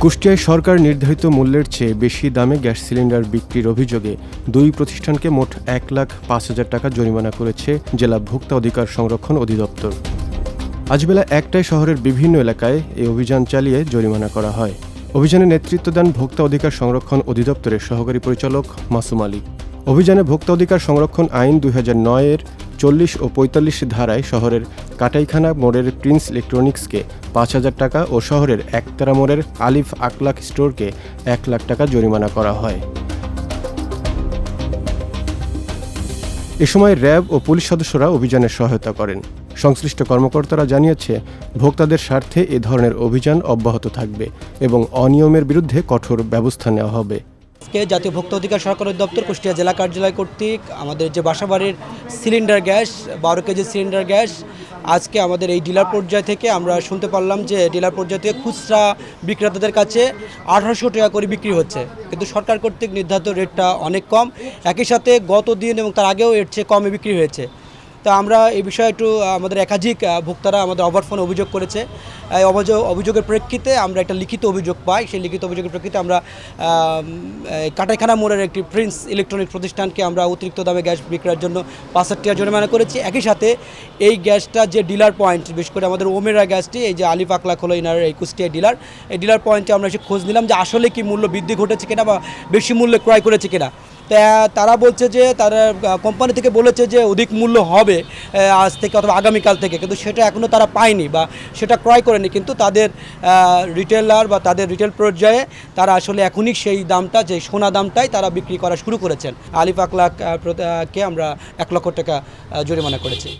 কুষ্টিয়ায় সরকার নির্ধারিত মূল্যের চেয়ে বেশি দামে গ্যাস সিলিন্ডার বিক্রির অভিযোগে দুই প্রতিষ্ঠানকে মোট ১,৫,০০০ টাকা জরিমানা করেছে জেলা ভোক্তা অধিকার সংরক্ষণ অধিদপ্তর। আজ বেলা ১টায় শহরের বিভিন্ন এলাকায় এই অভিযান চালিয়ে জরিমানা করা হয়। অভিযানে নেতৃত্ব দেন ভোক্তা অধিকার সংরক্ষণ অধিদপ্তরের সহকারী পরিচালক মাসুম আলী। অভিযানে ভোক্তা অধিকার সংরক্ষণ আইন ২০০৯-এর ৪০ ও ৪৫ ধারায় শহরের কাটাইখানা মোড়ের প্রিন্স ইলেকট্রনিক্সকে ৫,০০০ টাকা ও শহরের একতারা মোড়ের আলিফ আকলাক স্টোরকে ১,০০,০০০ টাকা জরিমানা করা হয়। এ সময় র্যাব ও পুলিশ সদস্যরা অভিযানে সহায়তা করেন। সংশ্লিষ্ট কর্মকর্তারা জানিয়েছে, ভোক্তাদের স্বার্থে এ ধরনের অভিযান অব্যাহত থাকবে এবং অনিয়মের বিরুদ্ধে কঠোর ব্যবস্থা নেওয়া হবে। আজকে জাতীয় ভোক্তা অধিকার সরকার অধিদপ্তর কুষ্টিয়া জেলা কার্যালয় কর্তৃক আমাদের যে বাসাবাড়ির cylinder gas ১২ KG cylinder gas আজকে আমাদের এই ডিলার পর্যায় থেকে আমরা শুনতে পারলাম যে ডিলার পর্যায় থেকে খুচরা বিক্রেতাদের কাছে ১৮০০ টাকা করে বিক্রি হচ্ছে, কিন্তু সরকার কর্তৃক নির্ধারিত রেটটা অনেক কম। একই সাথে গত দিন এবং তার আগেও এর চেয়ে কমে বিক্রি হয়েছে। তা আমরা এই বিষয়ে একটু আমাদের একাধিক ভোক্তারা আমাদের ওভারফোন অভিযোগ করেছে। এই অভিযোগের প্রেক্ষিতে আমরা একটা লিখিত অভিযোগ পাই। সেই লিখিত অভিযোগের প্রেক্ষিতে আমরা কাটাইখানা মোড়ের একটি প্রিন্স ইলেকট্রনিক প্রতিষ্ঠানকে আমরা অতিরিক্ত দামে গ্যাস বিক্রয়ের জন্য ৫,০০০ টাকা জরিমানা করেছি। একই সাথে এই গ্যাসটা যে ডিলার পয়েন্ট, বিশেষ করে আমাদের ওমেরা গ্যাসটি, এই যে আলিফ আকলাক হলো ইনার এই কুষ্টিয়া ডিলার, এই ডিলার পয়েন্টে আমরা এসে খোঁজ নিলাম যে আসলে কি মূল্য বৃদ্ধি ঘটেছে কিনা বা বেশি মূল্যে ক্রয় করেছে কিনা। তারা বলছে যে তারা কোম্পানি থেকে বলেছে যে অধিক মূল্য হবে আজ থেকে অথবা আগামীকাল থেকে, কিন্তু সেটা এখনও তারা পায়নি বা সেটা ক্রয় করেনি। কিন্তু তাদের রিটেলার বা তাদের রিটেল পর্যায়ে তারা আসলে এখনই সেই দামটা, যে সোনা দামটাই তারা বিক্রি করা শুরু করেছেন। আলিফ আকলাক কে আমরা ১,০০,০০০ টাকা জরিমানা করেছি।